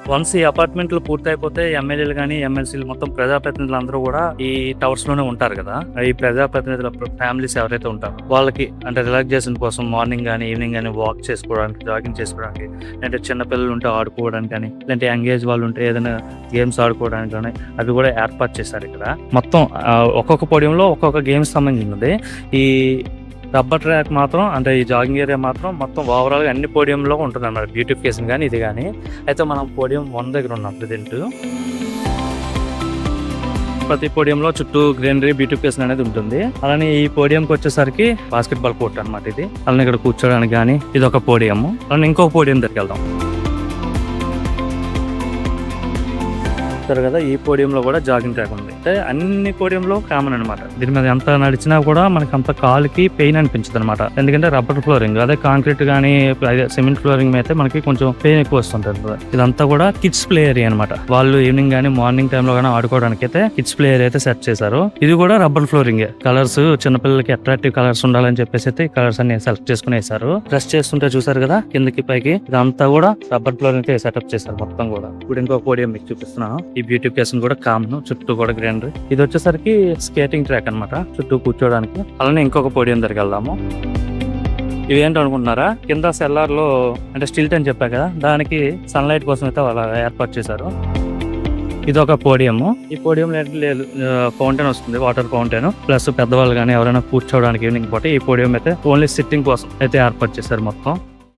Once ఈ అపార్ట్మెంట్లు పూర్తయిపోతే ఎమ్మెల్యేలు కానీ ఎమ్మెల్సీలు మొత్తం ప్రజాప్రతినిధులు అందరూ కూడా ఈ టవర్స్ లోనే ఉంటారు కదా. ఈ ప్రజాప్రతినిధుల ఫ్యామిలీస్ ఎవరైతే ఉంటారో వాళ్ళకి అంటే రిలాక్సేషన్ కోసం మార్నింగ్ కానీ ఈవినింగ్ కానీ వాక్ చేసుకోవడానికి, జాగింగ్ చేసుకోవడానికి, అంటే చిన్నపిల్లలు ఉంటే ఆడుకోవడానికి కానీ, లేదంటే యంగేజ్ వాళ్ళు ఉంటే ఏదైనా గేమ్స్ ఆడుకోవడానికి కానీ అవి కూడా ఏర్పాటు చేశారు ఇక్కడ. మొత్తం ఒక్కొక్క పోడియంలో ఒక్కొక్క గేమ్స్ సంబంధించింది. ఈ రబ్బర్ ట్రాక్ మాత్రం అంటే ఈ జాగింగ్ ఏరియా మాత్రం మొత్తం ఓవరాల్గా అన్ని పోడియంలో ఉంటుంది అన్నమాట. బ్యూటిఫికేషన్ కానీ ఇది కానీ. అయితే మనం పోడియం 1 దగ్గర ఉన్నాం ప్రెజెంట్. ప్రతి పోడియంలో చుట్టూ గ్రీనరీ, బ్యూటిఫికేషన్ అనేది ఉంటుంది. అలానే ఈ పోడియంకి వచ్చేసరికి బాస్కెట్బాల్ కోర్ట్ అనమాట ఇది. అలానే ఇక్కడ కూర్చోడానికి కానీ ఇది ఒక పోడియం. అలానే ఇంకొక పోడియం దగ్గరికి వెళ్దాం కదా. ఈ పోడియంలో కూడా జాగింగ్ ట్రాక్ ఉంది. అంటే అన్ని పోడియంలో కామన్ అనమాట. దీని మీద ఎంత నడిచినా కూడా మనకి అంత కాలుకి పెయిన్ అనిపించదు అనమాట. ఎందుకంటే రబ్బర్ ఫ్లోరింగ్, అదే కాంక్రీట్ కానీ సిమెంట్ ఫ్లోరింగ్ అయితే మనకి కొంచెం పెయిన్ ఎక్కువ వస్తుంటది. ఇదంతా కూడా కిడ్స్ ప్లే ఏరియా అనమాట. వాళ్ళు ఈవినింగ్ కానీ మార్నింగ్ టైమ్ లో కానీ ఆడుకోవడానికి అయితే కిడ్స్ ప్లే ఏరియా అయితే సెట్ చేశారు. ఇది కూడా రబ్బర్ ఫ్లోరింగ్. కలర్స్ చిన్నపిల్లలకి అట్రాక్టివ్ కలర్స్ ఉండాలని చెప్పేసి అయితే ఈ కలర్స్ అన్ని సెలెక్ట్ చేసుకుని వేశారు. ప్రెస్ చేస్తుంటే చూసారు కదా కిందకి పైకి, ఇదంతా కూడా రబ్బర్ ఫ్లోరింగ్ సెటప్ చేశారు మొత్తం కూడా. ఇప్పుడు ఇంకో పోడియం మీకు చూపిస్తున్నాను. ఈ బ్యూటిఫికేషన్ కూడా కామన్, చుట్టూ కూడా గ్రీనరీ. ఇది వచ్చేసరికి స్కేటింగ్ ట్రాక్ అనమాట, చుట్టూ కూర్చోడానికి. అలానే ఇంకొక పోడియం దగ్గరికి వెళ్దాము. ఇవేంటి అనుకుంటున్నారా, కింద సెల్లార్ లో అంటే స్టిల్ట్ అని చెప్పా కదా, దానికి సన్లైట్ కోసం అయితే అలా ఏర్పాటు చేశారు. ఇది ఒక పోడియం. ఈ పోడియం లేదు ఫౌంటైన్ వస్తుంది, వాటర్ ఫౌంటైన్. ప్లస్ పెద్దవాళ్ళు కానీ ఎవరైనా కూర్చోవడానికి ఈవినింగ్ పూట ఈ పోడియం అయితే ఓన్లీ సిట్టింగ్ కోసం అయితే ఏర్పాటు చేశారు మొత్తం.